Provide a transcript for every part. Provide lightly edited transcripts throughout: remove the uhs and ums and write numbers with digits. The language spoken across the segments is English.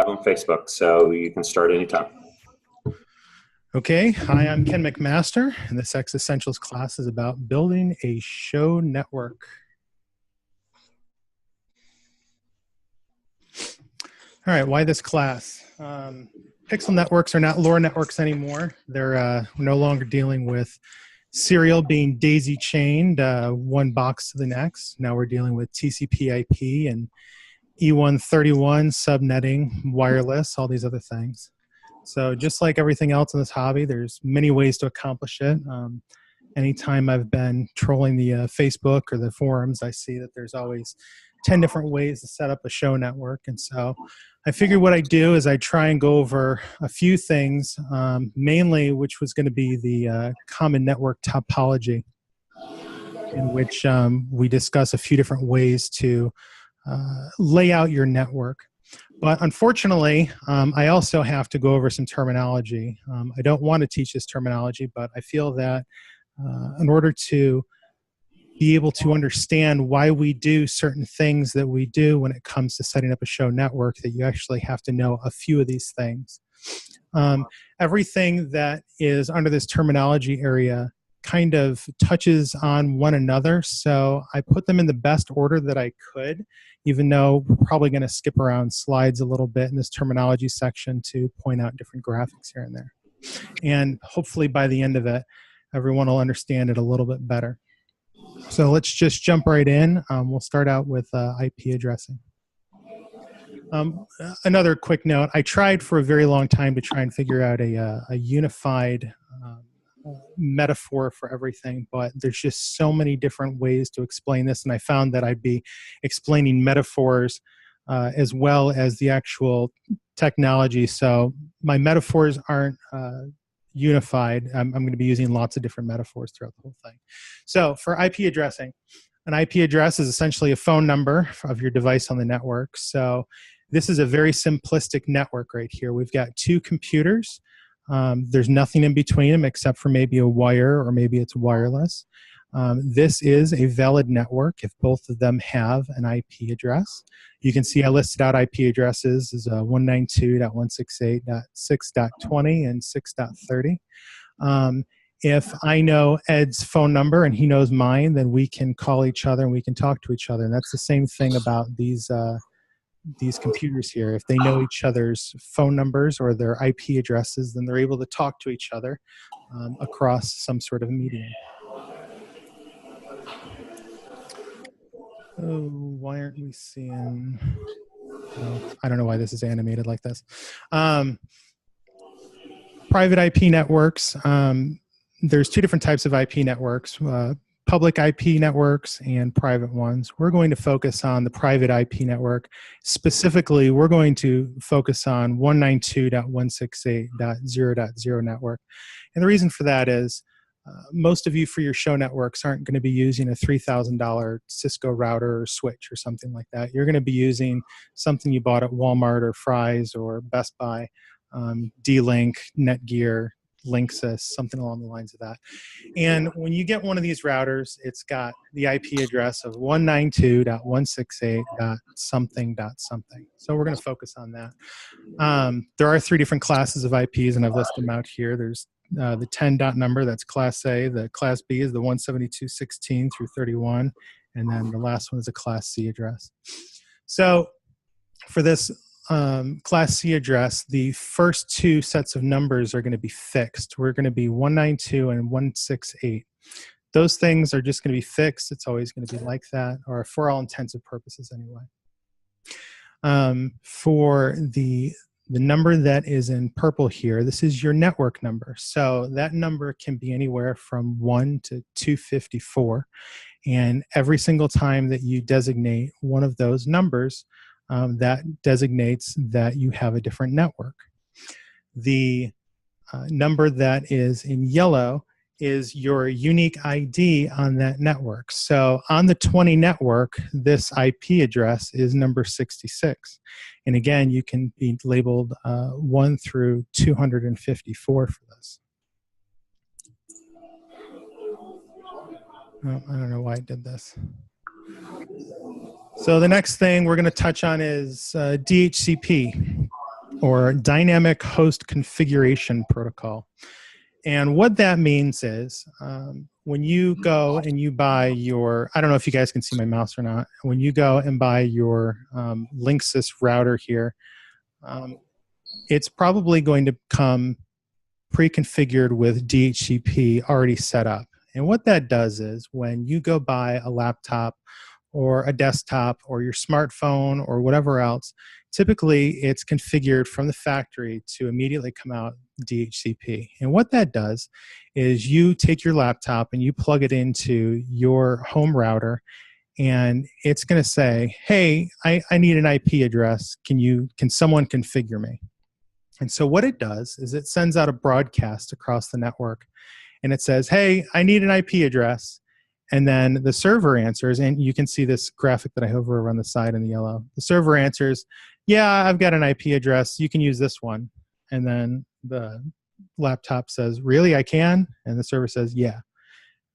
on Facebook, so you can start anytime. Okay, hi, I'm Ken MacMaster, and this xEssentials class is about building a show network. All right, why this class? Pixel networks are not LoRa networks anymore. They're no longer dealing with serial being daisy chained one box to the next. Now we're dealing with TCP/IP and E11 subnetting, wireless, all these other things. So just like everything else in this hobby, there's many ways to accomplish it. Anytime I've been trolling the Facebook or the forums, I see that there's always 10 different ways to set up a show network. And so I figured what I do is I try and go over a few things, mainly which was going to be the common network topology, in which we discuss a few different ways to lay out your network. But unfortunately, I also have to go over some terminology. I don't want to teach this terminology, but I feel that in order to be able to understand why we do certain things that we do when it comes to setting up a show network, that you actually have to know a few of these things. Everything that is under this terminology area kind of touches on one another, so I put them in the best order that I could, even though we're probably going to skip around slides a little bit in this terminology section to point out different graphics here and there. And hopefully by the end of it, everyone will understand it a little bit better. So let's just jump right in. We'll start out with IP addressing. Another quick note, I tried for a very long time to try and figure out a unified metaphor for everything, but there's just so many different ways to explain this, and I found that I'd be explaining metaphors as well as the actual technology. So my metaphors aren't unified. I'm going to be using lots of different metaphors throughout the whole thing. So for IP addressing, an IP address is essentially a phone number of your device on the network. So this is a very simplistic network right here. We've got two computers. There's nothing in between them except for maybe a wire, or maybe it's wireless. This is a valid network if both of them have an IP address. You can see I listed out IP addresses as 192.168.6.20 and 6.30. If I know Ed's phone number and he knows mine, then we can call each other and we can talk to each other. And that's the same thing about these computers here. If they know each other's phone numbers or their IP addresses, then they're able to talk to each other across some sort of medium. Oh, why aren't we seeing? Oh, I don't know why this is animated like this. Private IP networks. There's two different types of IP networks. Public IP networks and private ones. We're going to focus on the private IP network. Specifically, we're going to focus on 192.168.0.0 network. And the reason for that is most of you for your show networks aren't going to be using a $3,000 Cisco router or switch or something like that. You're going to be using something you bought at Walmart or Fry's or Best Buy, D-Link, Netgear, Linksys, something along the lines of that. And when you get one of these routers, it's got the IP address of 192.168.something. So we're going to focus on that. There are three different classes of IPs, and I've listed them out here. There's the 10 dot number, that's Class A. The Class B is the 172.16 through 31. And then the last one is a Class C address. So for this Class C address, the first two sets of numbers are going to be fixed. We're going to be 192 and 168. Those things are just going to be fixed. It's always going to be like that, or for all intensive purposes anyway. For the number that is in purple here, this is your network number. So that number can be anywhere from 1 to 254. And every single time that you designate one of those numbers, that designates that you have a different network. The number that is in yellow is your unique ID on that network. So on the 20 network, this IP address is number 66. And again, you can be labeled 1 through 254 for this. Oh, I don't know why I did this. So the next thing we're going to touch on is DHCP. or Dynamic Host Configuration Protocol. And what that means is when you go and you buy your, I don't know if you guys can see my mouse or not, when you go and buy your Linksys router here, it's probably going to come pre-configured with DHCP already set up. And what that does is when you go buy a laptop or a desktop or your smartphone or whatever else, typically it's configured from the factory to immediately come out DHCP. And what that does is you take your laptop and you plug it into your home router, and it's going to say, hey, I need an IP address. Can someone configure me? And so what it does is it sends out a broadcast across the network, and it says, hey, I need an IP address. And then the server answers, and you can see this graphic that I hover over on the side in the yellow. The server answers, yeah, I've got an IP address. You can use this one. And then the laptop says, really, I can? And the server says, yeah.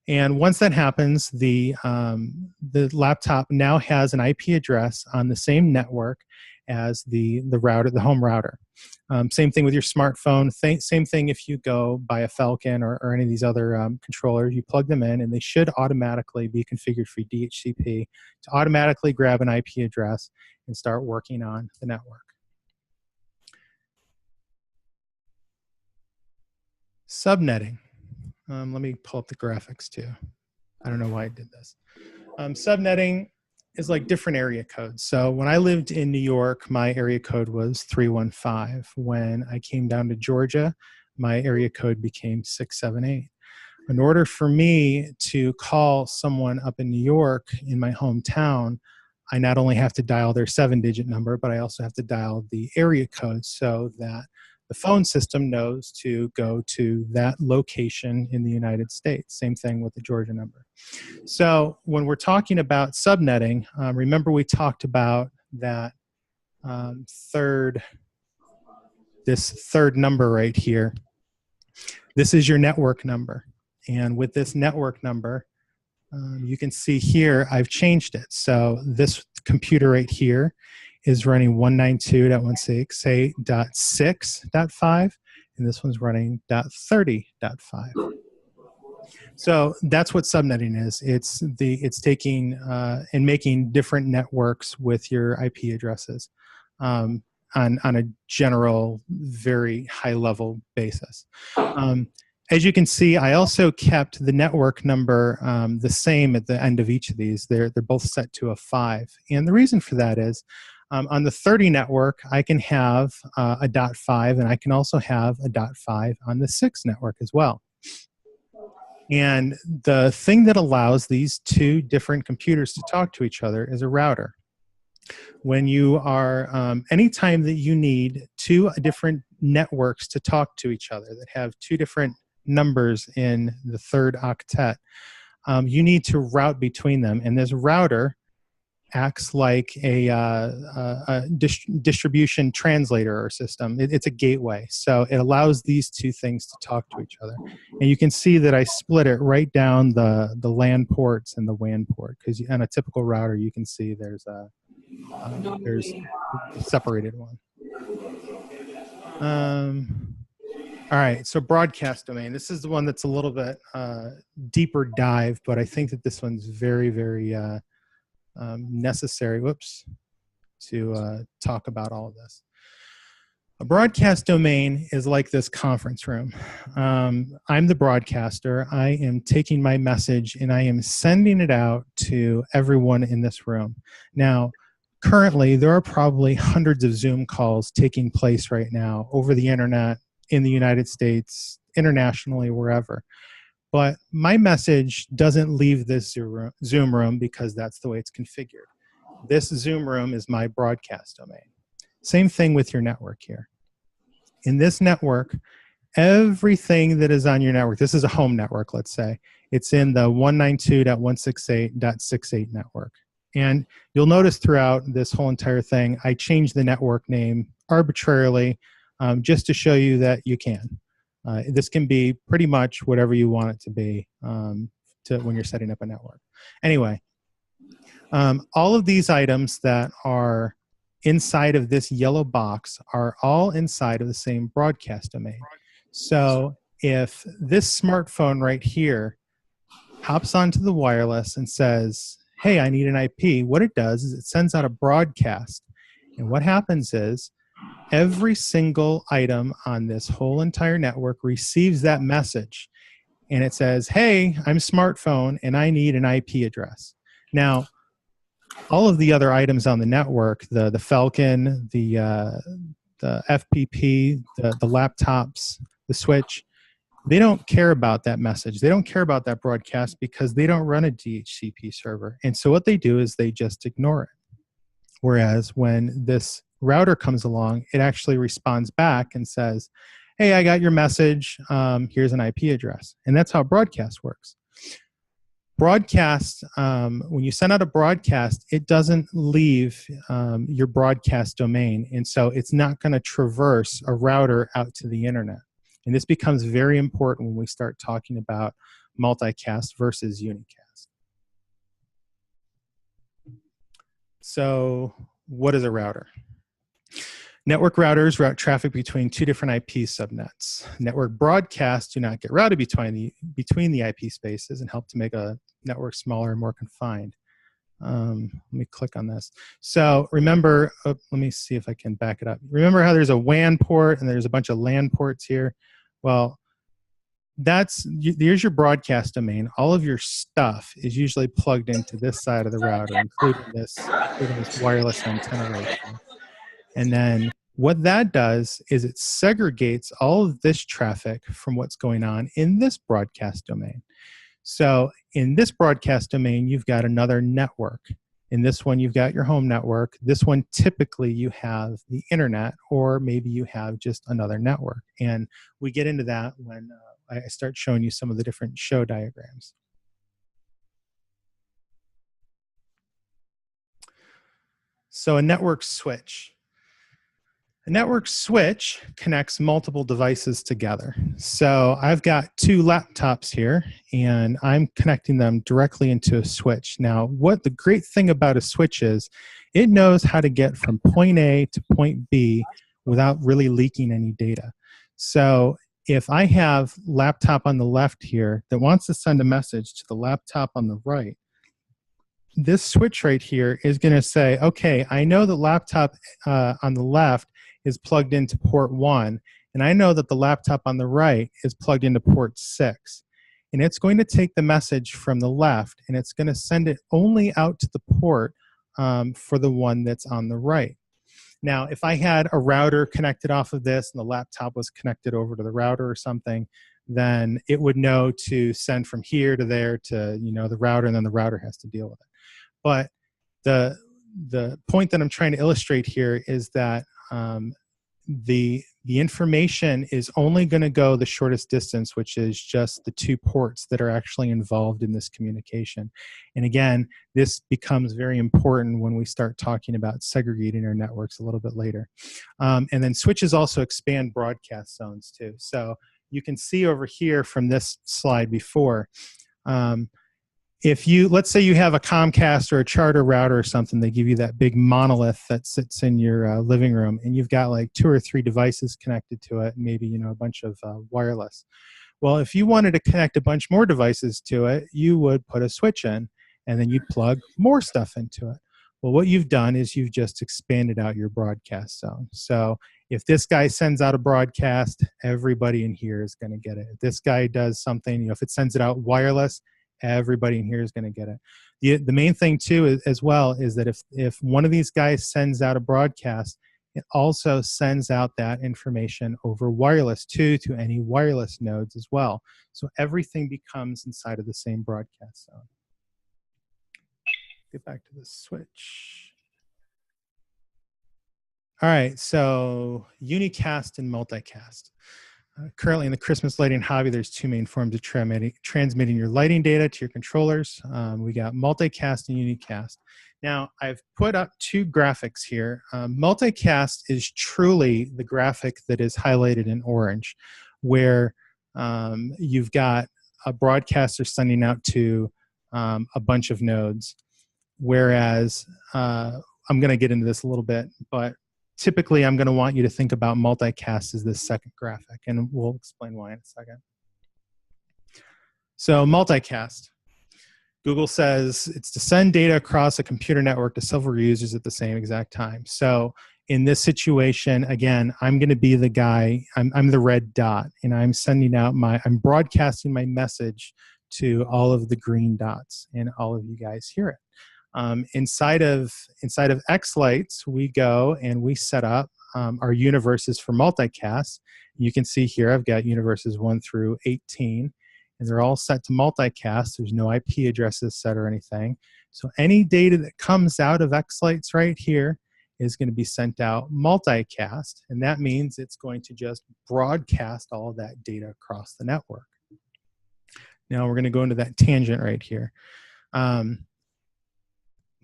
And once that happens, the laptop now has an IP address on the same network as the router, the home router. Same thing with your smartphone. Same thing if you go buy a Falcon or any of these other controllers. You plug them in, and they should automatically be configured for DHCP to automatically grab an IP address and start working on the network. Subnetting. Let me pull up the graphics too. I don't know why I did this. Subnetting is like different area codes. So when I lived in New York, my area code was 315. When I came down to Georgia, my area code became 678. In order for me to call someone up in New York in my hometown, I not only have to dial their 7-digit number, but I also have to dial the area code so that the phone system knows to go to that location in the United States. Same thing with the Georgia number. So when we're talking about subnetting, remember we talked about that this third number right here. This is your network number. And with this network number, you can see here, I've changed it. So this computer right here is running 192.168.6.5, and this one's running .30.5. So that's what subnetting is. It's taking and making different networks with your IP addresses on a general, very high level basis. As you can see, I also kept the network number the same at the end of each of these. They're both set to a 5. And the reason for that is on the 30 network, I can have a .5, and I can also have a .5 on the 6 network as well. And the thing that allows these two different computers to talk to each other is a router. When you are, anytime that you need two different networks to talk to each other that have two different numbers in the third octet, you need to route between them. And this router acts like a distribution translator or system. It's a gateway. So it allows these two things to talk to each other. And you can see that I split it right down the LAN ports and the WAN port, because on a typical router, you can see there's a separated one. All right, so broadcast domain. This is the one that's a little bit deeper dive, but I think that this one's very, very necessary, to talk about all of this. A broadcast domain is like this conference room. I'm the broadcaster. I am taking my message and I am sending it out to everyone in this room. Now, currently, there are probably hundreds of Zoom calls taking place right now over the internet, in the United States, internationally, wherever. But my message doesn't leave this Zoom room because that's the way it's configured. This Zoom room is my broadcast domain. Same thing with your network here. In this network, everything that is on your network, this is a home network, let's say, it's in the 192.168.68 network. And you'll notice throughout this whole entire thing, I changed the network name arbitrarily just to show you that you can. This can be pretty much whatever you want it to be when you're setting up a network. Anyway, all of these items that are inside of this yellow box are all inside of the same broadcast domain. So if this smartphone right here hops onto the wireless and says, hey, I need an IP, what it does is it sends out a broadcast. And what happens is every single item on this whole entire network receives that message. And it says, hey, I'm smartphone and I need an IP address. Now, all of the other items on the network, the Falcon, the FPP, the laptops, the switch, they don't care about that message. They don't care about that broadcast because they don't run a DHCP server. And so what they do is they just ignore it. Whereas when this router comes along, it actually responds back and says, hey, I got your message. Here's an IP address. And that's how broadcast works. Broadcast, when you send out a broadcast, it doesn't leave your broadcast domain. And so it's not going to traverse a router out to the internet. And this becomes very important when we start talking about multicast versus unicast. So what is a router? Network routers route traffic between two different IP subnets. Network broadcasts do not get routed between the IP spaces and help to make a network smaller and more confined. Let me click on this. So remember, let me see if I can back it up. Remember how there's a WAN port and there's a bunch of LAN ports here? Well, here's your broadcast domain. All of your stuff is usually plugged into this side of the router, including this wireless antenna right here. And then what that does is it segregates all of this traffic from what's going on in this broadcast domain. So in this broadcast domain, you've got another network. In this one, you've got your home network. This one, typically, you have the internet, or maybe you have just another network. And we get into that when I start showing you some of the different show diagrams. So a network switch. A network switch connects multiple devices together. So I've got two laptops here, and I'm connecting them directly into a switch. Now, what the great thing about a switch is, it knows how to get from point A to point B without really leaking any data. So if I have laptop on the left here that wants to send a message to the laptop on the right, this switch right here is going to say, okay, I know the laptop on the left is plugged into port 1, and I know that the laptop on the right is plugged into port 6. And it's going to take the message from the left, and it's going to send it only out to the port for the one that's on the right. Now, if I had a router connected off of this and the laptop was connected over to the router or something, then it would know to send from here to there to the router, and then the router has to deal with it. But the point that I'm trying to illustrate here is that the information is only going to go the shortest distance, which is just the two ports that are actually involved in this communication. And again, this becomes very important when we start talking about segregating our networks a little bit later. And then switches also expand broadcast zones too. So you can see over here from this slide before, let's say you have a Comcast or a Charter router or something, they give you that big monolith that sits in your living room, and you've got like 2 or 3 devices connected to it, maybe a bunch of wireless. Well, if you wanted to connect a bunch more devices to it, you would put a switch in, and then you'd plug more stuff into it. Well, what you've done is you've just expanded out your broadcast zone. So if this guy sends out a broadcast, everybody in here is going to get it. If this guy does something, if it sends it out wireless, everybody in here is going to get it. The main thing too as well is that if one of these guys sends out a broadcast, it also sends out that information over wireless to any wireless nodes as well. So everything becomes inside of the same broadcast zone. Get back to the switch. All right, so unicast and multicast. Currently in the Christmas lighting hobby, there's 2 main forms of transmitting your lighting data to your controllers. We got multicast and unicast. Now, I've put up 2 graphics here. Multicast is truly the graphic that is highlighted in orange, where you've got a broadcaster sending out to a bunch of nodes. Whereas I'm going to get into this a little bit, but typically I'm going to want you to think about multicast as this second graphic, and we'll explain why in a second. So multicast. Google says it's to send data across a computer network to several users at the same exact time. So in this situation, again, I'm going to be the guy, I'm the red dot, and I'm sending out I'm broadcasting my message to all of the green dots, and all of you guys hear it. Inside of xLights, we go and we set up our universes for multicast. You can see here I've got universes 1 through 18. And they're all set to multicast. There's no IP addresses set or anything. So any data that comes out of xLights right here is going to be sent out multicast, and that means it's going to just broadcast all of that data across the network. Now we're going to go into that tangent right here.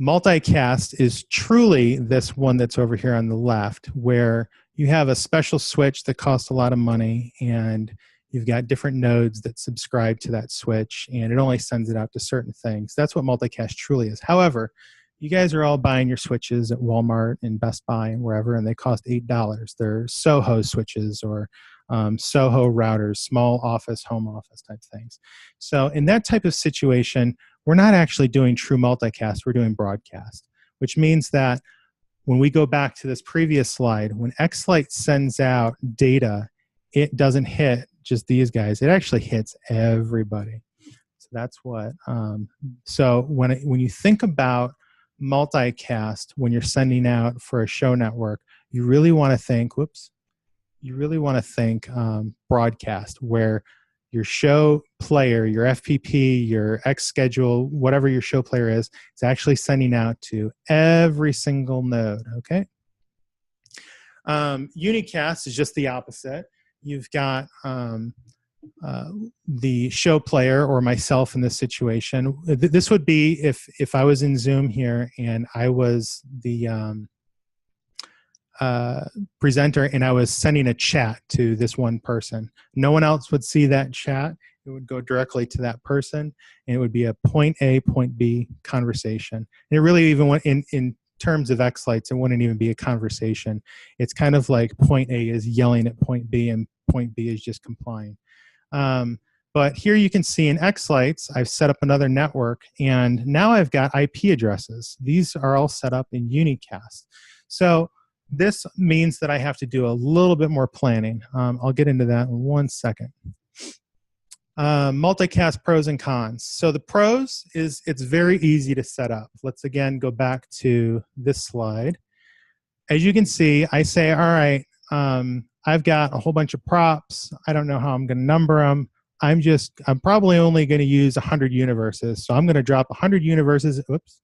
Multicast is truly this one that's over here on the left, where you have a special switch that costs a lot of money, and you've got different nodes that subscribe to that switch, and it only sends it out to certain things. That's what multicast truly is. However, you guys are all buying your switches at Walmart and Best Buy and wherever, and they cost $8. They're Soho switches or Soho routers, small office, home office type things. So in that type of situation, we're not actually doing true multicast, we're doing broadcast, which means that when we go back to this previous slide, when xLights sends out data, it doesn't hit just these guys. It actually hits everybody. So that's what. So when you think about multicast, when you're sending out for a show network, you really want to think. You really want to think broadcast, where your show player, your FPP, your X schedule, whatever your show player is actually sending out to every single node. Okay. Unicast is just the opposite. You've got the show player, or myself in this situation. This would be if I was in Zoom here and I was the presenter and I was sending a chat to this one person. No one else would see that chat. It would go directly to that person, and it would be a point A, point B conversation. And it really even went in terms of xLights, it wouldn't even be a conversation. It's kind of like point A is yelling at point B, and point B is just complying. But here you can see in xLights, I've set up another network, and now I've got IP addresses. These are all set up in Unicast. So this means that I have to do a little bit more planning. I'll get into that in 1 second. Multicast pros and cons. So the pros is it's very easy to set up. Let's again go back to this slide. As you can see, I say, all right, I've got a whole bunch of props. I don't know how I'm going to number them. I'm probably only going to use 100 universes. So I'm going to drop 100 universes. Oops.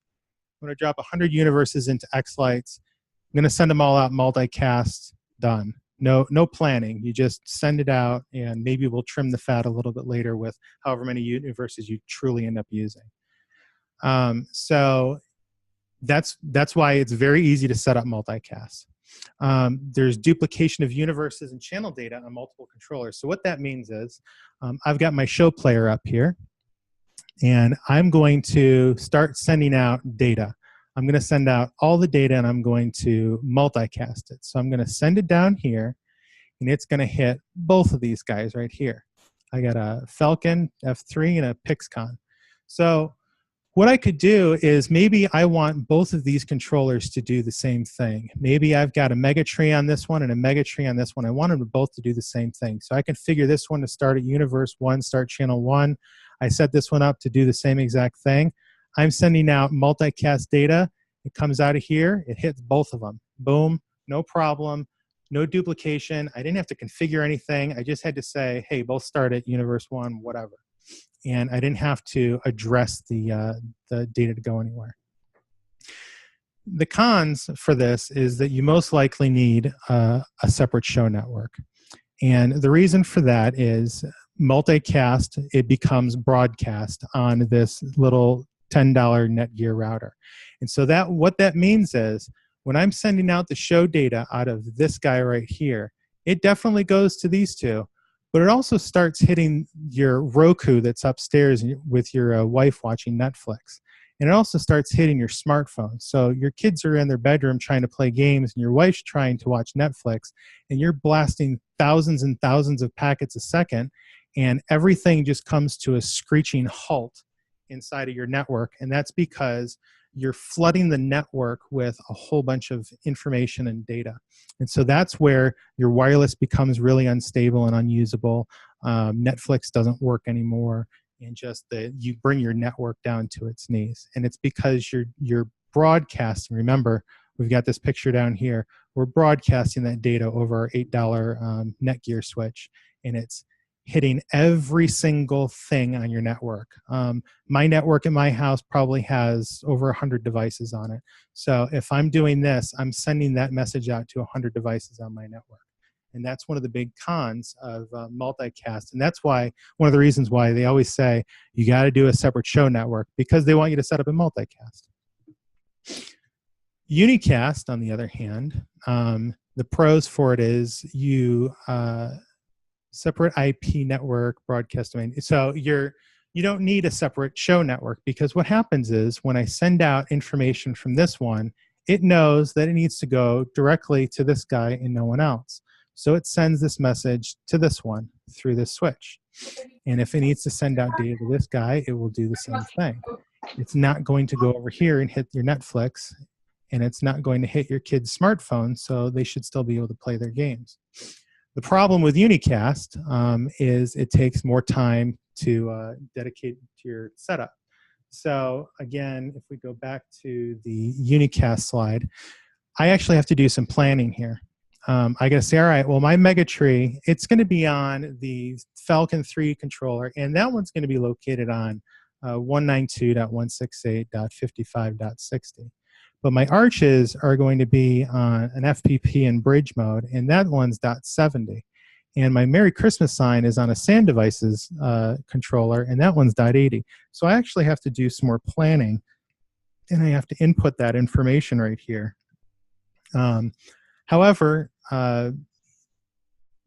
I'm going to drop 100 universes into xLights. I'm going to send them all out multicast. Done. No planning. You just send it out, and maybe we'll trim the fat a little bit later with however many universes you truly end up using. So that's why it's very easy to set up multicast. There's duplication of universes and channel data on multiple controllers. So what that means is I've got my show player up here, and I'm going to start sending out data. I'm going to send out all the data, and I'm going to multicast it. So I'm going to send it down here, and it's going to hit both of these guys right here. I got a Falcon F3 and a PixCon. So what I could do is maybe I want both of these controllers to do the same thing. Maybe I've got a Megatree on this one and a Megatree on this one. I want them both to do the same thing. So I can figure this one to start at universe 1, start channel 1. I set this one up to do the same exact thing. I'm sending out multicast data. It comes out of here. It hits both of them. Boom. No problem. No duplication. I didn't have to configure anything. I just had to say, hey, both start at universe 1, whatever. And I didn't have to address the data to go anywhere. The cons for this is that you most likely need a separate show network. And the reason for that is multicast, it becomes broadcast on this little $10 Netgear router. And so what that means is when I'm sending out the show data out of this guy right here, it definitely goes to these two, but it also starts hitting your Roku that's upstairs with your wife watching Netflix. And it also starts hitting your smartphone. So your kids are in their bedroom trying to play games, and your wife's trying to watch Netflix, and you're blasting thousands and thousands of packets a second, and everything just comes to a screeching halt inside of your network. And that's because you're flooding the network with a whole bunch of information and data. And so that's where your wireless becomes really unstable and unusable. Netflix doesn't work anymore, and just that you bring your network down to its knees. And it's because you're broadcasting. Remember, we've got this picture down here. We're broadcasting that data over our $8 Netgear switch, and it's hitting every single thing on your network. My network in my house probably has over 100 devices on it. So if I'm doing this, I'm sending that message out to 100 devices on my network. And that's one of the big cons of multicast. And that's why, one of the reasons why they always say you got to do a separate show network, because they want you to set up a multicast. Unicast, on the other hand, the pros for it is you separate IP network, broadcast domain. So you don't need a separate show network, because what happens is when I send out information from this one, it knows that it needs to go directly to this guy and no one else. So it sends this message to this one through this switch. And if it needs to send out data to this guy, it will do the same thing. It's not going to go over here and hit your Netflix, and it's not going to hit your kid's smartphone, so they should still be able to play their games. The problem with Unicast is it takes more time to dedicate to your setup. So again, if we go back to the Unicast slide, I actually have to do some planning here. I got to say, all right, well, my Megatree, it's going to be on the Falcon 3 controller, and that one's going to be located on 192.168.55.60. But my arches are going to be on an FPP in bridge mode, and that one's .70. And my Merry Christmas sign is on a SAN devices controller, and that one's .80. So I actually have to do some more planning, and I have to input that information right here. However,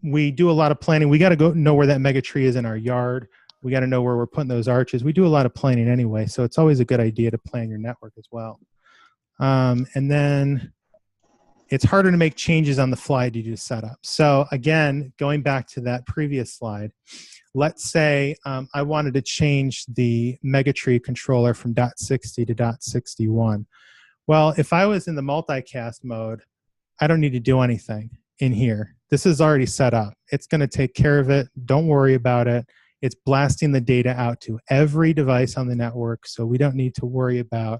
we do a lot of planning. We got to go know where that Megatree is in our yard. We got to know where we're putting those arches. We do a lot of planning anyway, so it's always a good idea to plan your network as well. And then it's harder to make changes on the fly to do setup. So again, going back to that previous slide, let's say I wanted to change the Megatree controller from .60 to .61. Well, if I was in the multicast mode, I don't need to do anything in here. This is already set up. It's going to take care of it. Don't worry about it. It's blasting the data out to every device on the network, so we don't need to worry about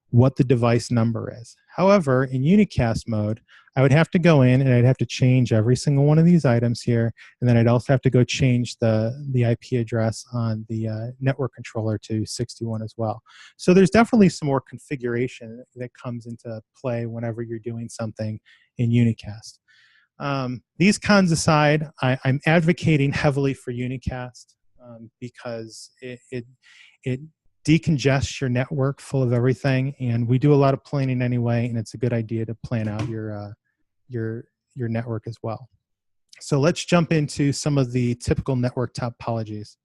what the device number is. However, in Unicast mode, I would have to go in and I'd have to change every single one of these items here, and then I'd also have to go change the IP address on the network controller to 61 as well. So there's definitely some more configuration that comes into play whenever you're doing something in Unicast. These cons aside, I'm advocating heavily for Unicast because it decongests your network full of everything, and we do a lot of planning anyway, and it's a good idea to plan out your network as well. So let's jump into some of the typical network topologies.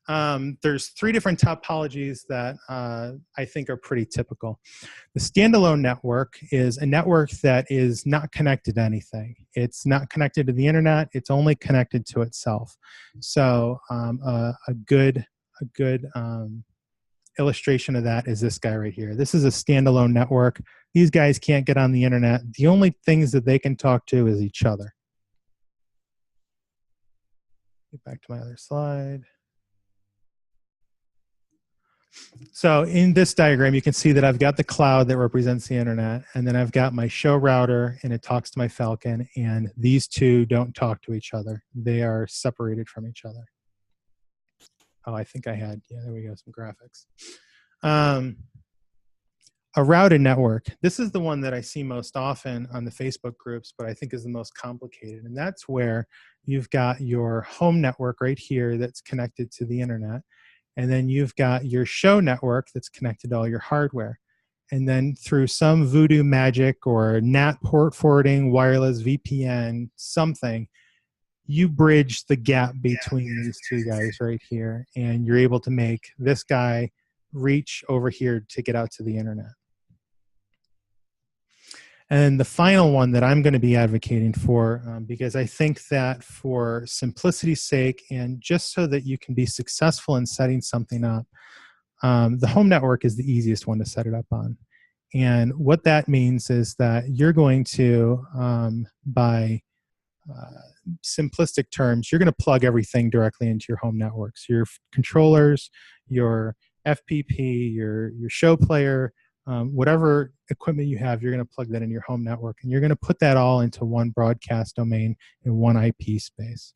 There's 3 different topologies that I think are pretty typical. The standalone network is a network that is not connected to anything. It's not connected to the internet. It's only connected to itself. So a good illustration of that is this guy right here. This is a standalone network. These guys can't get on the internet. The only things that they can talk to is each other. Get back to my other slide. So in this diagram, you can see that I've got the cloud that represents the internet, and then I've got my show router, and it talks to my Falcon, and these two don't talk to each other. They are separated from each other. Oh, I think I had, yeah, there we go, some graphics. A routed network. This is the one that I see most often on the Facebook groups, but I think is the most complicated. And that's where you've got your home network right here that's connected to the internet. And then you've got your show network that's connected to all your hardware. And then through some voodoo magic or NAT port forwarding, wireless VPN, something, you bridge the gap between these two guys right here. And you're able to make this guy reach over here to get out to the internet. And the final one that I'm going to be advocating for, because I think that for simplicity's sake and just so that you can be successful in setting something up, the home network is the easiest one to set it up on. And what that means is that you're going to, by simplistic terms, you're going to plug everything directly into your home networks. Your controllers, your FPP, your show player, whatever equipment you have, you're going to plug that in your home network, and you're going to put that all into one broadcast domain in one IP space.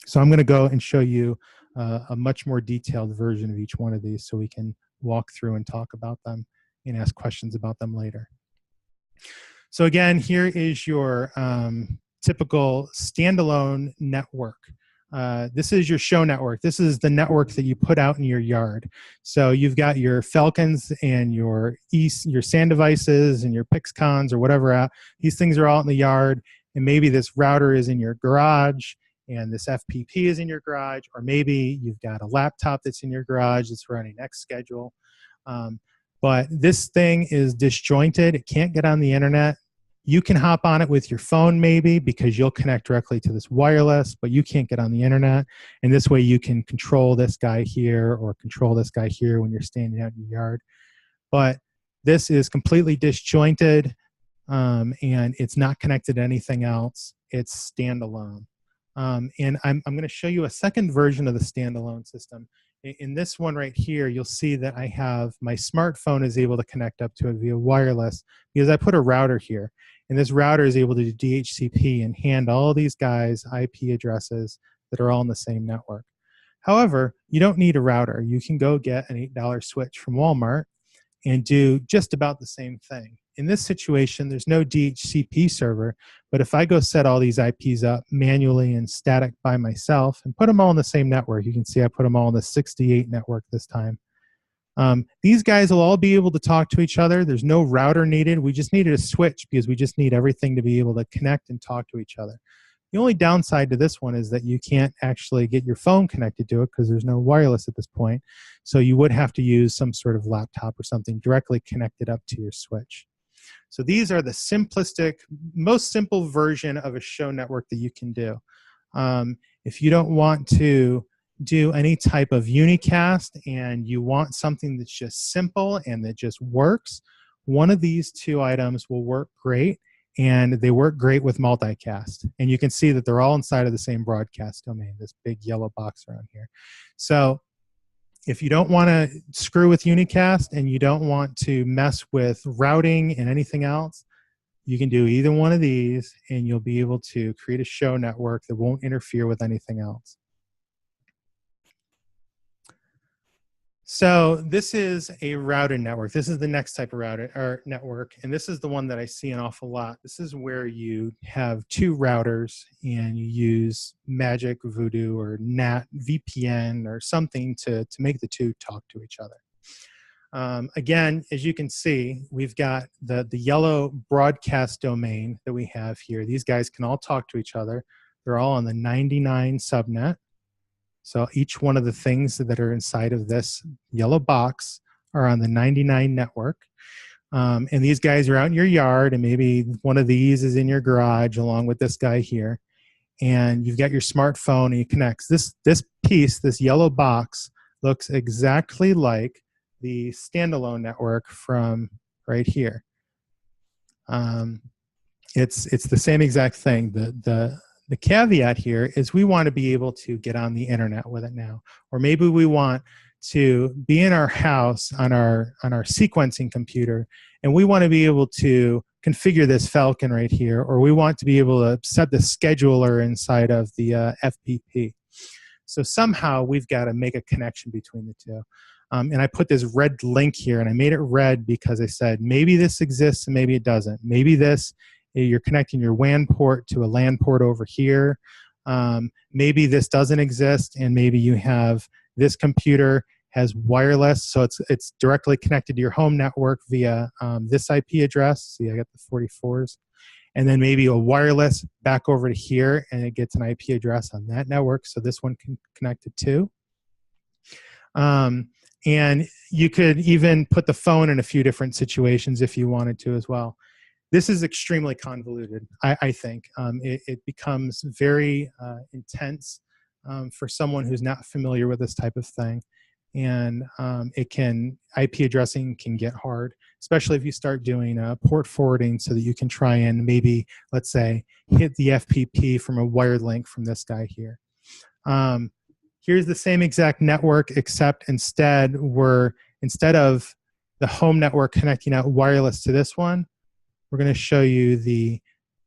So I'm going to go and show you a much more detailed version of each one of these so we can walk through and talk about them and ask questions about them later. So again, here is your typical standalone network. This is your show network. This is the network that you put out in your yard. So you've got your Falcons and your SAN devices and your Pixcons or whatever out. These things are all in the yard, and maybe this router is in your garage and this FPP is in your garage, or maybe you've got a laptop that's in your garage that's running X schedule. But this thing is disjointed. It can't get on the internet. You can hop on it with your phone maybe because you'll connect directly to this wireless, but you can't get on the internet. And this way you can control this guy here or control this guy here when you're standing out in your yard. But this is completely disjointed, and it's not connected to anything else. It's standalone. And I'm going to show you a second version of the standalone system. In this one right here, you'll see that I have my smartphone is able to connect up to it via wireless because I put a router here. And this router is able to do DHCP and hand all of these guys IP addresses that are all in the same network. However, you don't need a router. You can go get an $8 switch from Walmart and do just about the same thing. In this situation, there's no DHCP server, but if I go set all these IPs up manually and static by myself and put them all in the same network, you can see I put them all in the 68 network this time. These guys will all be able to talk to each other. There's no router needed. We just needed a switch because we just need everything to be able to connect and talk to each other. The only downside to this one is that you can't actually get your phone connected to it because there's no wireless at this point. So you would have to use some sort of laptop or something directly connected up to your switch. So these are the simplistic, most simple version of a show network that you can do. If you don't want to do any type of unicast and you want something that's just simple and that just works, one of these two items will work great, and they work great with multicast. And you can see that they're all inside of the same broadcast domain, this big yellow box around here. So if you don't want to screw with unicast and you don't want to mess with routing and anything else, you can do either one of these and you'll be able to create a show network that won't interfere with anything else. So this is a routed network. This is the next type of routed or network, and this is the one that I see an awful lot. This is where you have two routers and you use Magic, Voodoo, or NAT, VPN, or something to make the two talk to each other. Again, as you can see, we've got the yellow broadcast domain that we have here. These guys can all talk to each other. They're all on the 99 subnet. So each one of the things that are inside of this yellow box are on the 99 network. And these guys are out in your yard, and maybe one of these is in your garage along with this guy here. And you've got your smartphone and it connects. This piece, this yellow box, looks exactly like the standalone network from right here. It's the same exact thing. The caveat here is we want to be able to get on the internet with it now, or maybe we want to be in our house on our sequencing computer, and we want to be able to configure this Falcon right here, or we want to be able to set the scheduler inside of the FPP. So somehow we've got to make a connection between the two. And I put this red link here, and I made it red because I said maybe this exists and maybe it doesn't. Maybe this, you're connecting your WAN port to a LAN port over here. Maybe this doesn't exist, and maybe you have this computer has wireless, so it's directly connected to your home network via this IP address. See, I got the 44s. And then maybe a wireless back over to here, and it gets an IP address on that network, so this one can connect to two. And you could even put the phone in a few different situations if you wanted to as well. This is extremely convoluted, I think. It becomes very intense for someone who's not familiar with this type of thing. And IP addressing can get hard, especially if you start doing port forwarding so that you can try and maybe, let's say, hit the FPP from a wired link from this guy here. Here's the same exact network, except instead of the home network connecting out wireless to this one, we're going to show you the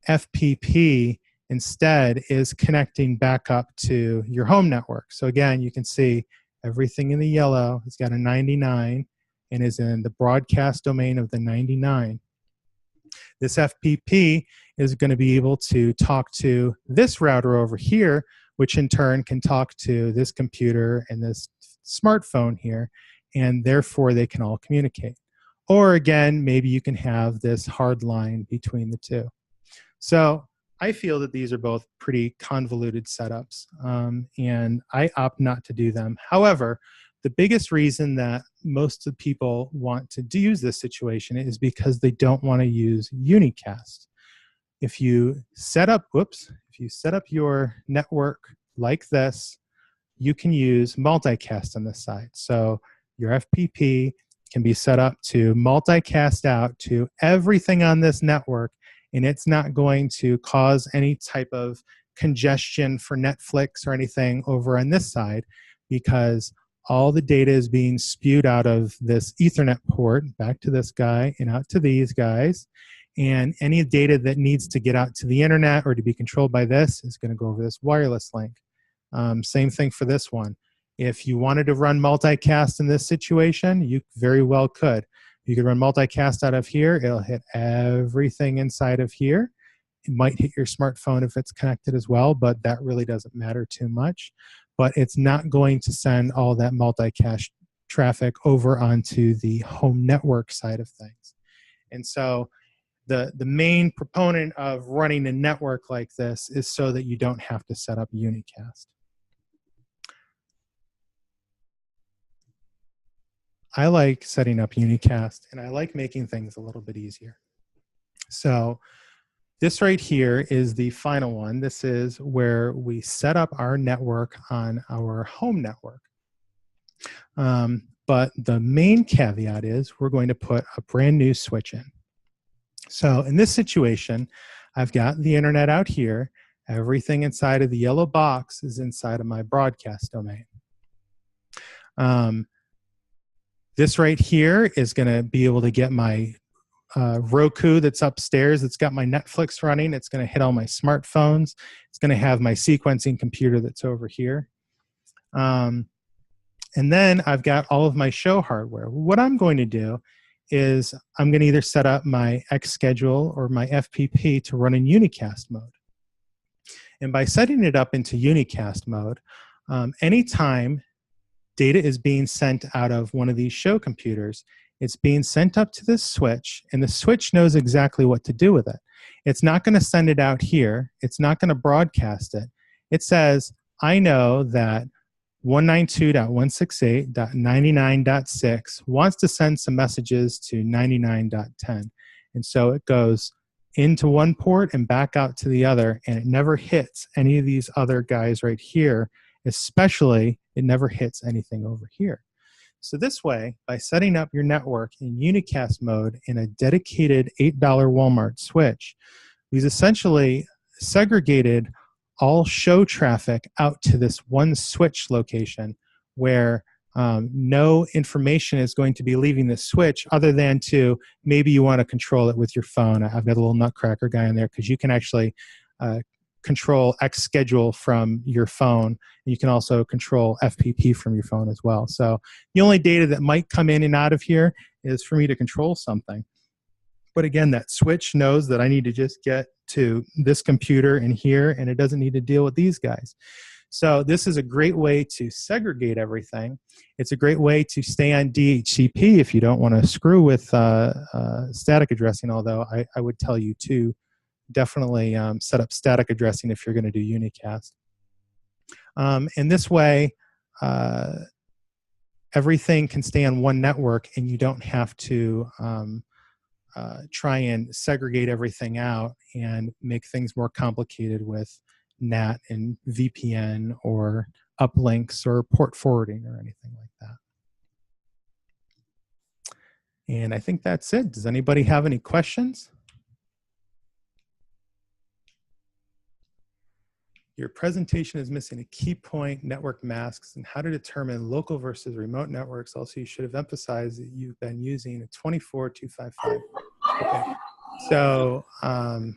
FPP instead is connecting back up to your home network. So again, you can see everything in the yellow has got a 99 and is in the broadcast domain of the 99. This FPP is going to be able to talk to this router over here, which in turn can talk to this computer and this smartphone here, and therefore they can all communicate. Or again, maybe you can have this hard line between the two. So I feel that these are both pretty convoluted setups, and I opt not to do them. However, the biggest reason that most of the people want to use this situation is because they don't want to use Unicast. If you set up your network like this, you can use multicast on this side. So your FPP can be set up to multicast out to everything on this network, and it's not going to cause any type of congestion for Netflix or anything over on this side, because all the data is being spewed out of this Ethernet port back to this guy and out to these guys. And any data that needs to get out to the internet or to be controlled by this is going to go over this wireless link. Same thing for this one. If you wanted to run multicast in this situation, you very well could. You could run multicast out of here. It'll hit everything inside of here. It might hit your smartphone if it's connected as well, but that really doesn't matter too much. But it's not going to send all that multicast traffic over onto the home network side of things. And so the main proponent of running a network like this is so that you don't have to set up Unicast. I like setting up Unicast, and I like making things a little bit easier. So this right here is the final one. This is where we set up our network on our home network. But the main caveat is we're going to put a brand new switch in. So in this situation, I've got the internet out here. Everything inside of the yellow box is inside of my broadcast domain. This right here is going to be able to get my Roku that's upstairs. It's got my Netflix running. It's going to hit all my smartphones. It's going to have my sequencing computer that's over here. And then I've got all of my show hardware. What I'm going to do is I'm going to either set up my xSchedule or my FPP to run in Unicast mode. And by setting it up into Unicast mode, anytime data is being sent out of one of these show computers, it's being sent up to this switch, and the switch knows exactly what to do with it. It's not going to send it out here. It's not going to broadcast it. It says, I know that 192.168.99.6 wants to send some messages to 99.10. And so it goes into one port and back out to the other, and it never hits any of these other guys right here. Especially, it never hits anything over here. So this way, by setting up your network in Unicast mode in a dedicated $8 Walmart switch, we've essentially segregated all show traffic out to this one switch location where no information is going to be leaving this switch other than to maybe you want to control it with your phone. I've got a little nutcracker guy in there because you can actually control xSchedule from your phone. You can also control FPP from your phone as well. So the only data that might come in and out of here is for me to control something. But again, that switch knows that I need to just get to this computer in here, and it doesn't need to deal with these guys. So this is a great way to segregate everything. It's a great way to stay on DHCP if you don't want to screw with static addressing, although I would tell you to definitely set up static addressing if you're going to do Unicast. And this way, everything can stay on one network, and you don't have to try and segregate everything out and make things more complicated with NAT and VPN or uplinks or port forwarding or anything like that. And I think that's it. Does anybody have any questions? Your presentation is missing a key point, network masks, and how to determine local versus remote networks. Also, you should have emphasized that you've been using a 24255. Okay. So I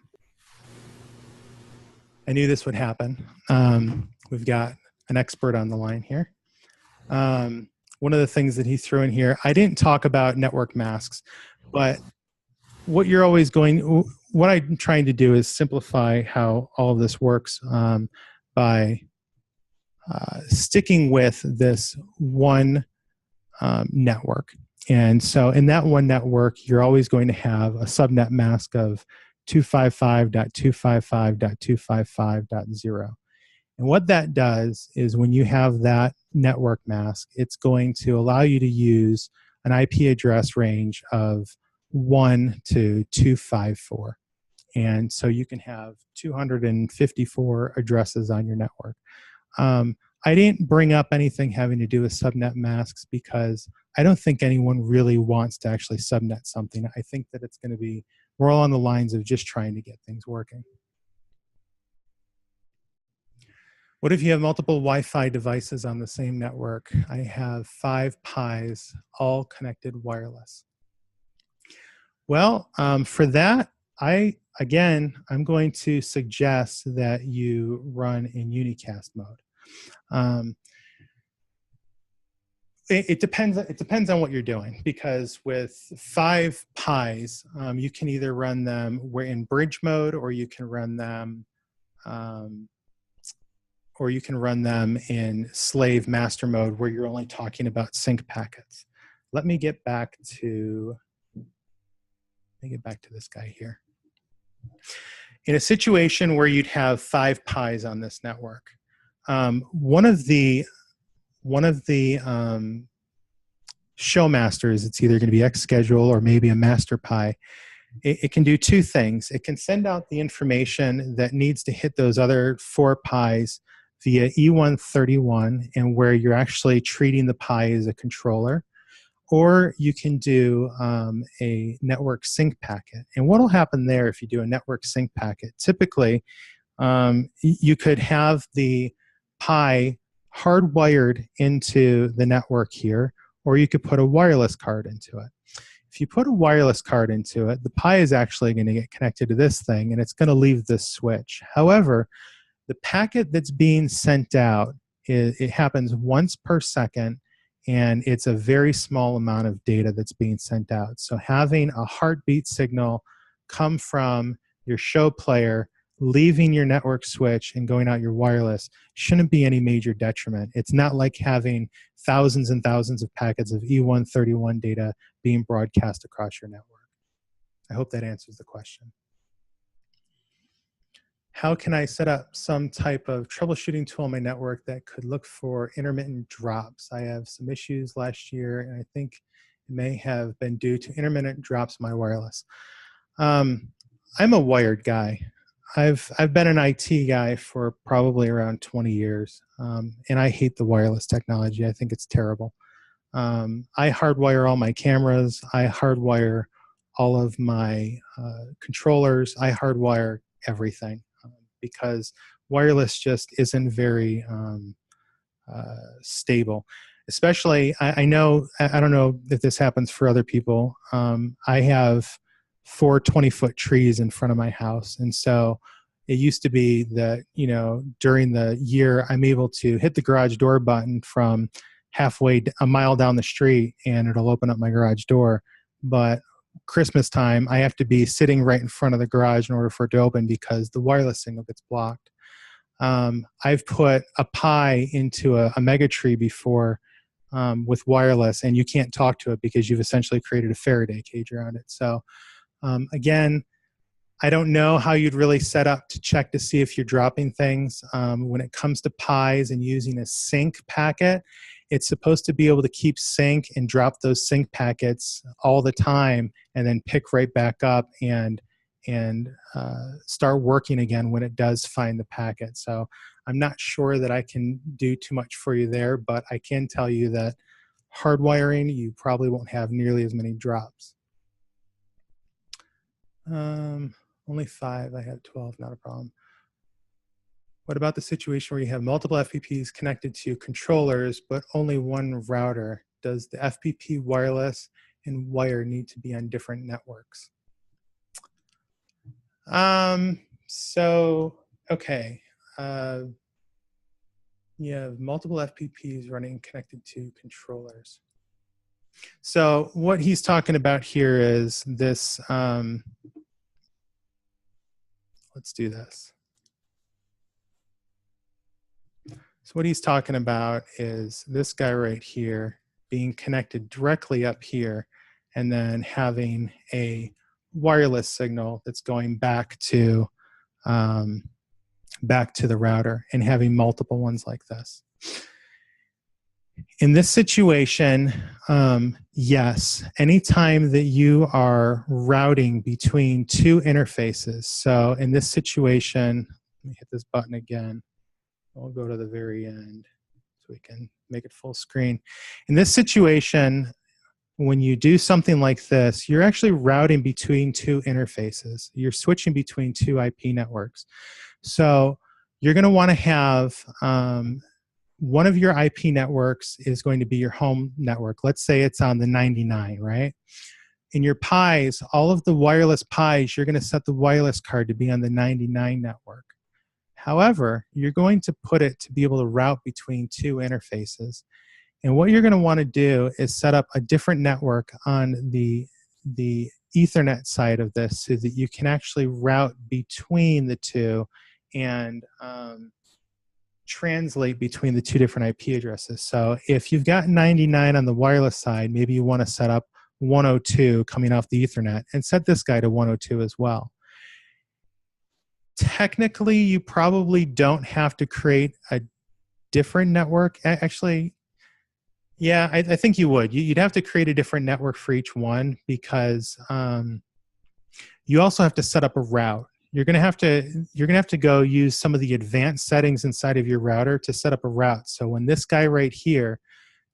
knew this would happen. We've got an expert on the line here. One of the things that he threw in here, I didn't talk about network masks, but what I'm trying to do is simplify how all of this works by sticking with this one network. And so in that one network, you're always going to have a subnet mask of 255.255.255.0. And what that does is when you have that network mask, it's going to allow you to use an IP address range of 1 to 254. And so you can have 254 addresses on your network. I didn't bring up anything having to do with subnet masks because I don't think anyone really wants to actually subnet something. I think that it's going to be more along the lines of just trying to get things working. What if you have multiple Wi-Fi devices on the same network? I have 5 Pis all connected wireless. Well, for that, I'm going to suggest that you run in Unicast mode. It depends on what you're doing, because with 5 Pis, you can either run them in bridge mode, or you can run them in slave master mode, where you're only talking about sync packets. Let me get back to this guy here. In a situation where you'd have 5 Pis on this network, one of the show masters, it's either going to be xSchedule or maybe a master Pi. It can do 2 things. It can send out the information that needs to hit those other 4 Pis via E131, and where you're actually treating the Pi as a controller. Or you can do a network sync packet. And what will happen there if you do a network sync packet? Typically, you could have the Pi hardwired into the network here, or you could put a wireless card into it. If you put a wireless card into it, the Pi is actually going to get connected to this thing, and it's going to leave this switch. However, the packet that's being sent out, it happens once per second, and it's a very small amount of data that's being sent out. So having a heartbeat signal come from your show player, leaving your network switch and going out your wireless shouldn't be any major detriment. It's not like having thousands and thousands of packets of E131 data being broadcast across your network. I hope that answers the question. How can I set up some type of troubleshooting tool on my network that could look for intermittent drops? I have some issues last year, and I think it may have been due to intermittent drops in my wireless. I'm a wired guy. I've been an IT guy for probably around 20 years, and I hate the wireless technology. I think it's terrible. I hardwire all my cameras. I hardwire all of my controllers. I hardwire everything. Because wireless just isn't very stable. Especially, I don't know if this happens for other people. I have 4 20-foot trees in front of my house. And so it used to be that, during the year, I'm able to hit the garage door button from halfway a mile down the street, and it'll open up my garage door. But Christmas time, I have to be sitting right in front of the garage in order for it to open, because the wireless signal gets blocked. I've put a Pi into a mega tree before with wireless, and you can't talk to it because you've essentially created a Faraday cage around it. So again, I don't know how you'd really set up to check to see if you're dropping things. When it comes to Pis and using a sync packet, it's supposed to be able to keep sync and drop those sync packets all the time, and then pick right back up and start working again when it does find the packet. So I'm not sure that I can do too much for you there, but I can tell you that hardwiring, you probably won't have nearly as many drops. Only 5, I have 12, not a problem. What about the situation where you have multiple FPPs connected to controllers, but only one router? Does the FPP wireless and wire need to be on different networks? Okay. You have multiple FPPs running connected to controllers. So what he's talking about here is this, let's do this. So what he's talking about is this guy right here being connected directly up here and then having a wireless signal that's going back to the router and having multiple ones like this. In this situation, yes, anytime that you are routing between two interfaces, so in this situation, let me hit this button again. We'll go to the very end so we can make it full screen. In this situation, when you do something like this, you're actually routing between two interfaces. You're switching between two IP networks. So you're going to want to have one of your IP networks is going to be your home network. Let's say it's on the 99, right? In your PIs, all of the wireless PIs, you're going to set the wireless card to be on the 99 network. However, you're going to put it to be able to route between two interfaces. And what you're going to want to do is set up a different network on the Ethernet side of this so that you can actually route between the two and translate between the two different IP addresses. So if you've got 99 on the wireless side, maybe you want to set up 102 coming off the Ethernet and set this guy to 102 as well. Technically, you probably don't have to create a different network. Actually, yeah, I think you would. You'd have to create a different network for each one because you also have to set up a route. You're gonna have to go use some of the advanced settings inside of your router to set up a route. So when this guy right here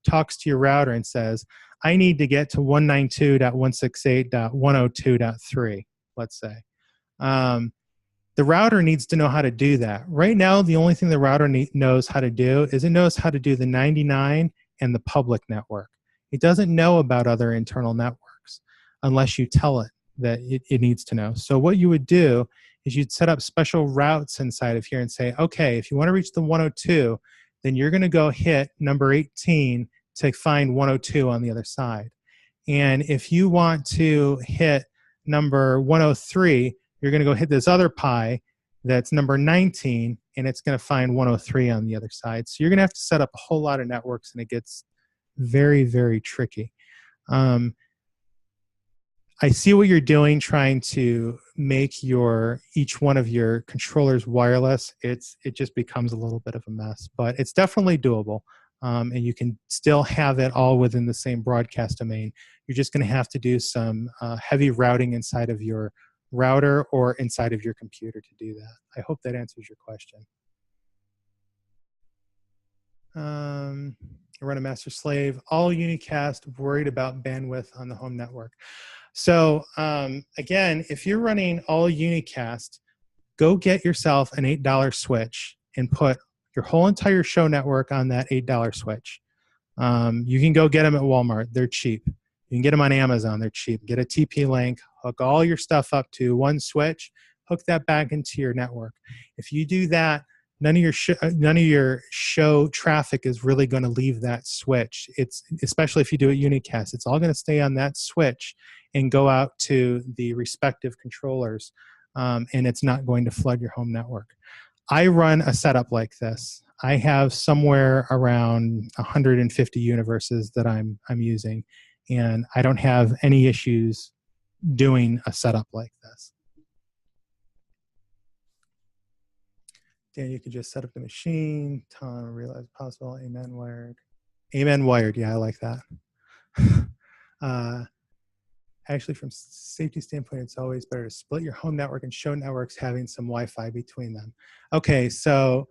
talks to your router and says, I need to get to 192.168.102.3, let's say. The router needs to know how to do that. Right now, the only thing the router knows how to do is it knows how to do the 99 and the public network. It doesn't know about other internal networks unless you tell it that it needs to know. So what you would do is you'd set up special routes inside of here and say, okay, if you want to reach the 102, then you're going to go hit number 18 to find 102 on the other side. And if you want to hit number 103, you're going to go hit this other pi that's number 19, and it's going to find 103 on the other side. So you're going to have to set up a whole lot of networks, and it gets very, very tricky. I see what you're doing, trying to make each one of your controllers wireless. It just becomes a little bit of a mess, but it's definitely doable. And you can still have it all within the same broadcast domain. You're just going to have to do some heavy routing inside of your router or inside of your computer to do that. I hope that answers your question. Run a master slave. All Unicast worried about bandwidth on the home network. So again, if you're running all Unicast, go get yourself an $8 switch and put your whole entire show network on that $8 switch. You can go get them at Walmart. They're cheap. You can get them on Amazon. They're cheap. Get a TP-Link, hook all your stuff up to one switch, hook that back into your network. If you do that, none of your show traffic is really going to leave that switch. It's especially if you do it Unicast. It's all going to stay on that switch and go out to the respective controllers, and it's not going to flood your home network. I run a setup like this. I have somewhere around 150 universes that I'm using, and I don't have any issues doing a setup like this. Dan, you can just set up the machine, realize possible, amen, wired. Amen wired. Yeah, I like that. Actually, from safety standpoint, it's always better to split your home network and show networks having some Wi-Fi between them. Okay, so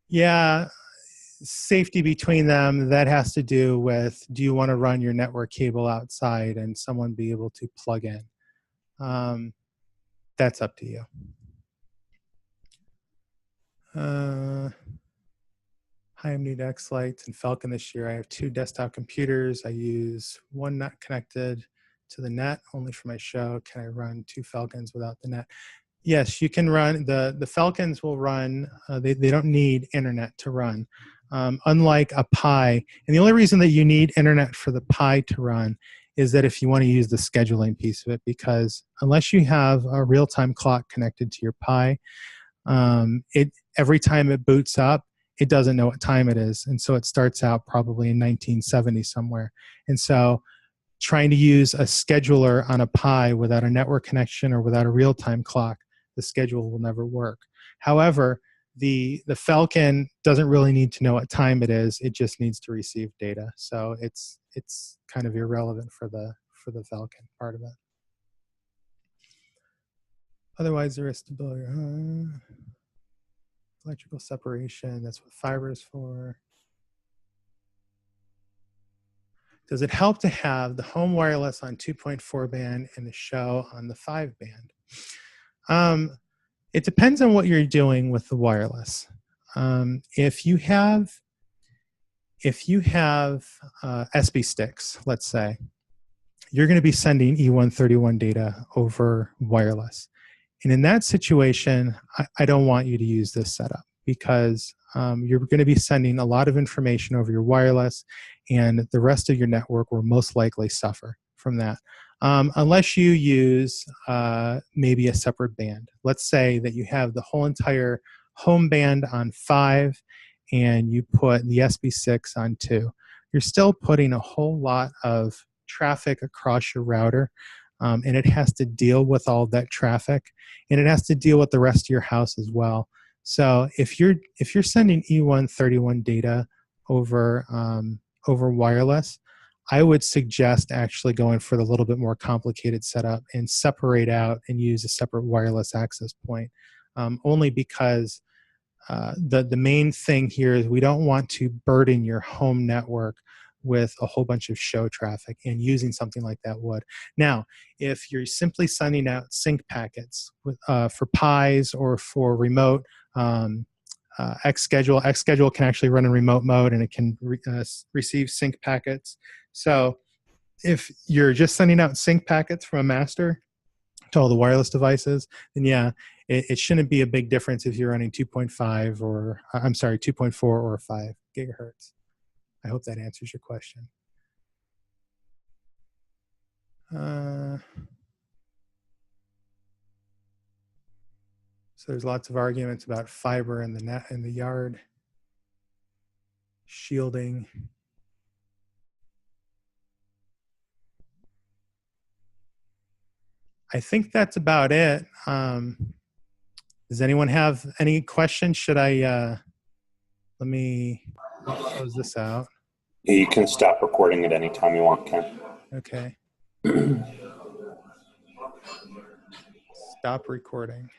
yeah, safety between them, that has to do with, do you want to run your network cable outside and someone be able to plug in? That's up to you. Hi, I'm new to xLights and Falcon this year. I have 2 desktop computers. I use one not connected to the net, only for my show. Can I run 2 Falcons without the net? Yes, you can run. The Falcons will run. They don't need internet to run. Unlike a Pi, and the only reason that you need internet for the Pi to run is that if you want to use the scheduling piece of it, because unless you have a real-time clock connected to your Pi, every time it boots up, it doesn't know what time it is. And so it starts out probably in 1970 somewhere. And so trying to use a scheduler on a Pi without a network connection or without a real-time clock, the schedule will never work. However, the Falcon doesn't really need to know what time it is. It just needs to receive data. So it's kind of irrelevant for the Falcon part of it. Otherwise, there is stability. Electrical separation, that's what fiber is for. Does it help to have the home wireless on 2.4 band and the show on the 5 band? It depends on what you're doing with the wireless. If you have SB sticks, let's say, you're going to be sending E131 data over wireless. And in that situation, I don't want you to use this setup because you're going to be sending a lot of information over your wireless, and the rest of your network will most likely suffer from that. Unless you use maybe a separate band. Let's say that you have the whole entire home band on 5 and you put the SB6 on 2. You're still putting a whole lot of traffic across your router, and it has to deal with all that traffic, and it has to deal with the rest of your house as well. So if you're sending E131 data over wireless, I would suggest actually going for the little bit more complicated setup and separate out and use a separate wireless access point. Only because the main thing here is we don't want to burden your home network with a whole bunch of show traffic, and using something like that would. Now, if you're simply sending out sync packets for Pis or for remote, xSchedule can actually run in remote mode, and it can receive sync packets. So if you're just sending out sync packets from a master to all the wireless devices, then yeah, it shouldn't be a big difference if you're running 2.5 or, I'm sorry, 2.4 or 5 gigahertz. I hope that answers your question. So there's lots of arguments about fiber in the net in the yard, shielding. I think that's about it. Does anyone have any questions? Should I, let me close this out. You can stop recording at any time you want, Ken. Okay. Stop recording.